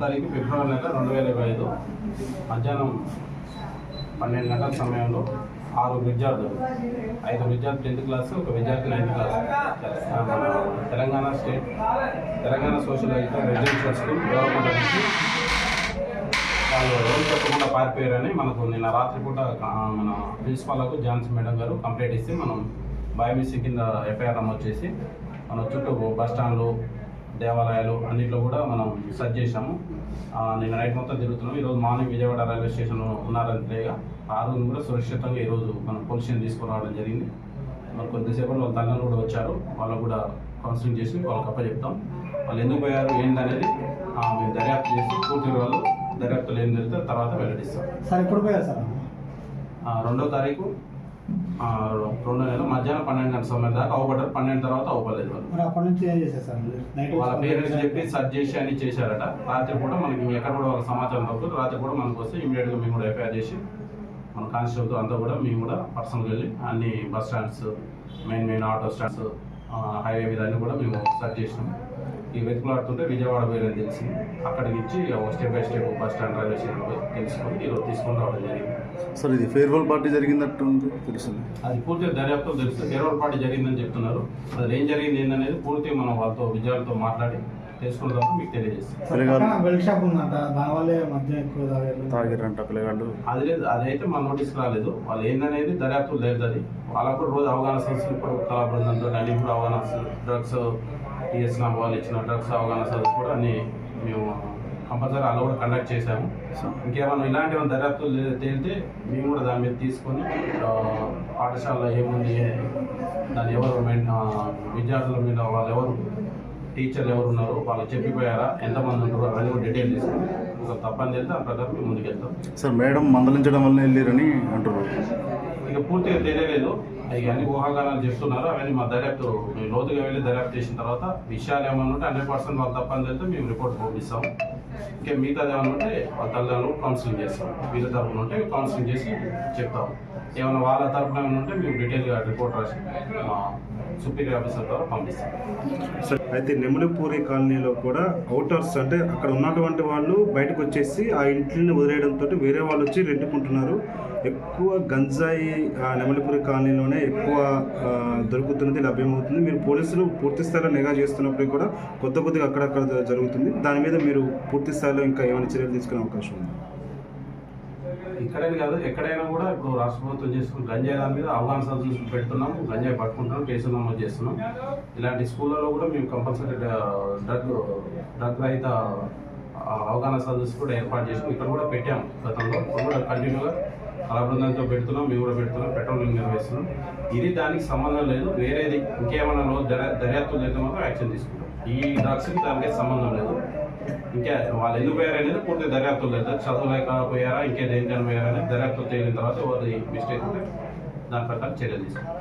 తారీఖు ఫిబ్రవరి నెల 2025 మధ్యాహ్నం 12 గంటల సమయంలో 6 విద్యార్థులు 5 విద్యార్థులు 10th క్లాసు, ఒక విద్యార్థి 9th క్లాస్ మన Telangana social residential school government నుంచి వాళ్ళు రోజు చెప్పకుండా పారిపోయారని మనకు నిన్న రాత్రిపూట మన ప్రిన్సిపాల్కు ఝాన్సీ మేడం గారు కంప్లైంట్ ఇస్తే మనం బయోమిసి కింద ఎఫ్ఐఆర్ నమోదు చేసి మన చుట్టూ బస్ స్టాండ్లు, దేవాలయాలు అన్నింటిలో కూడా మనం సర్చ్ చేసాము. నిన్న నైట్ మొత్తం తిరుగుతున్నాం. ఈరోజు మార్నింగ్ విజయవాడ రైల్వే స్టేషన్ ఉన్నారంతేగా 6 కూడా సురక్షితంగా ఈరోజు మనం పోలీసుని తీసుకురావడం జరిగింది. మరి కొద్దిసేపట్లో వాళ్ళ తల్లిదండ్రులు కూడా వచ్చారు. వాళ్ళకు కూడా కౌన్సిలింగ్ చేసి వాళ్ళకి అప్పచెప్తాం. వాళ్ళు ఎందుకు పోయారు ఏంటనేది మేము దర్యాప్తు చేసి పూర్తి వాళ్ళు దర్యాప్తులు ఏం జరిగితే తర్వాత వెల్లడిస్తాం. సార్ ఎప్పుడు పోయారు సార్? 2వ తారీఖు 2వ నెల మధ్యాహ్నం 12 గంటల సమయం దాకా అవపడ్డారు. 12 తర్వాత అవ్వలేదు వాళ్ళు. అప్పటి నుంచి ఏం చేశారు సార్? వాళ్ళ పేరెంట్స్ చెప్పి సర్చ్ చేసి అన్ని చేశారట. రాత్రి పూట మనకి ఎక్కడ కూడా వాళ్ళ సమాచారం తగ్గుతుంది. రాత్రి కూడా మనకు వస్తే ఇమీడియట్గా మేము కూడా ఎఫ్ఐఆర్ చేసి మన కానిస్టేబుల్తో అంతా కూడా మేము కూడా పర్సనల్గా వెళ్ళి అన్ని bus stands, main auto stands, highway మీద అన్ని కూడా మేము సర్చ్ చేసినాం. ఈ వెతుకులాడుతుంటే విజయవాడ పోయారని తెలిసింది. అక్కడికి ఇచ్చి step by step bus stand railway station తెలుసుకొని ఈరోజు తీసుకొని రావడం జరిగింది. సార్ ఇది ఫేర్వెల్ పార్టీ జరిగిందట్టు తెలుస్తుంది. అది పూర్తిగా దర్యాప్తు తెలుస్తుంది. ఫేర్వెల్ పార్టీ జరిగిందని చెప్తున్నారు. అది ఏం జరిగింది ఏంటనేది పూర్తిగా మనం వాళ్ళతో విద్యార్థులతో మాట్లాడి తెలుసుకున్న తర్వాత మీకు తెలియజేస్తాం. తాగిరంట పిల్లగాళ్ళు అది లేదు, అదైతే మన నోటీస్కి రాలేదు. వాళ్ళు ఏందనేది దర్యాప్తు లేదు. అది వాళ్ళకు కూడా రోజు అవగాహన సంస్థలు ఇప్పుడు కళా బృందంతో అన్ని కూడా అవగాహన డ్రగ్స్ టీఎస్ వాళ్ళు ఇచ్చిన డ్రగ్స్ అవగాహన సదస్సు కూడా అన్ని మేము కంపల్సరీ అలా కూడా కండక్ట్ చేశాము. ఇంకేమైనా ఇలాంటి దర్యాప్తులు తేలితే మేము కూడా దాని మీద తీసుకొని పాఠశాలలో ఏముంది, దాని ఎవరు విద్యార్థుల మీద వాళ్ళు ఎవరు టీచర్లు ఎవరు ఉన్నారు, వాళ్ళు చెప్పిపోయారా, ఎంతమంది ఉంటారు, అవన్నీ కూడా డీటెయిల్ తీసుకొని ఒక తప్పని తెలితే ఆ ప్రకారం మేము ముందుకు వెళ్తాం. సార్ మేడం మందలించడం వల్ల వెళ్ళారని అంటున్నారు. ఇక పూర్తిగా తెలియలేదు. ఇక అన్ని ఊహాగానాలు చెప్తున్నారు. అవన్నీ మా దర్యాప్తు లోతుగా వెళ్ళి దర్యాప్తు చేసిన తర్వాత విషయాలు ఏమైనా ఉంటే 100% వాళ్ళు తప్పని తెలితే మేము రిపోర్ట్ పంపిస్తాం. ఇంకా మిగతాది ఏమైనా ఉంటే వాళ్ళ తల్లిదండ్రులు కౌన్సిలింగ్ చేస్తాం. వీళ్ళ తరఫున ఉంటే కౌన్సిలింగ్ చేసి చెప్తాం. ఏమైనా వాళ్ళ తరఫున ఏమైనా ఉంటే మేము డీటెయిల్గా రిపోర్ట్ రాసి మా సుపీరియర్ ఆఫీసర్ ద్వారా పంపిస్తాం. అయితే నెమలిపూరి కాలనీలో కూడా అవుటర్స్ అంటే అక్కడ ఉన్నటువంటి వాళ్ళు బయటకు వచ్చేసి ఆ ఇంటిని వదిలేయడంతో వేరే వాళ్ళు వచ్చి రెండుకుంటున్నారు. ఎక్కువ గంజాయి నెమలిపూరి కాలనీలోనే ఎక్కువ దొరుకుతున్నది, లభ్యమవుతుంది. మీరు పోలీసులు పూర్తి స్థాయిలో నిఘా చేస్తున్నప్పుడు కూడా కొద్దిగా అక్కడక్కడ జరుగుతుంది. దాని మీద మీరు పూర్తి స్థాయిలో ఇంకా ఏమైనా చర్యలు తీసుకునే అవకాశం ఉంది? ఇక్కడైనా కాదు, ఎక్కడైనా కూడా ఇప్పుడు రాష్ట్ర ప్రభుత్వం చేసుకుని గంజాయి దాని మీద అవగాహన సదస్సులు పెడుతున్నాము. గంజాయి పట్టుకుంటున్నాం, కేసులు నమోదు చేస్తున్నాం. ఇలాంటి స్కూళ్ళలో కూడా మేము కంపల్సరీ డ్రగ్ రహిత అవగాహన సదస్సు కూడా ఏర్పాటు చేసి ఇక్కడ కూడా పెట్టాము గతంలో. ఇప్పుడు కూడా కంటిన్యూగా కళా బృందంతో పెడుతున్నాం, మేము కూడా పెడుతున్నాం, పెట్రోలింగ్ నిర్వహిస్తున్నాం. ఇది దానికి సంబంధం లేదు. వేరేది ఇంకేమైనా దర్యాప్తు చేస్తే మాత్రం యాక్షన్ తీసుకుంటాం. ఈ డ్రగ్స్కి దానికి సంబంధం లేదు. ఇంకా వాళ్ళు ఎందుకు పోయారనేది పూర్తి దర్యాప్తులు లేదు. చదవలేకపోయారా, ఇంకేదేంటని పోయారనేది దర్యాప్తు తేలిన తర్వాత ఎవరి మిస్టేక్ ఉంటే దాని ప్రకారం చర్యలు తీసుకుంటాం.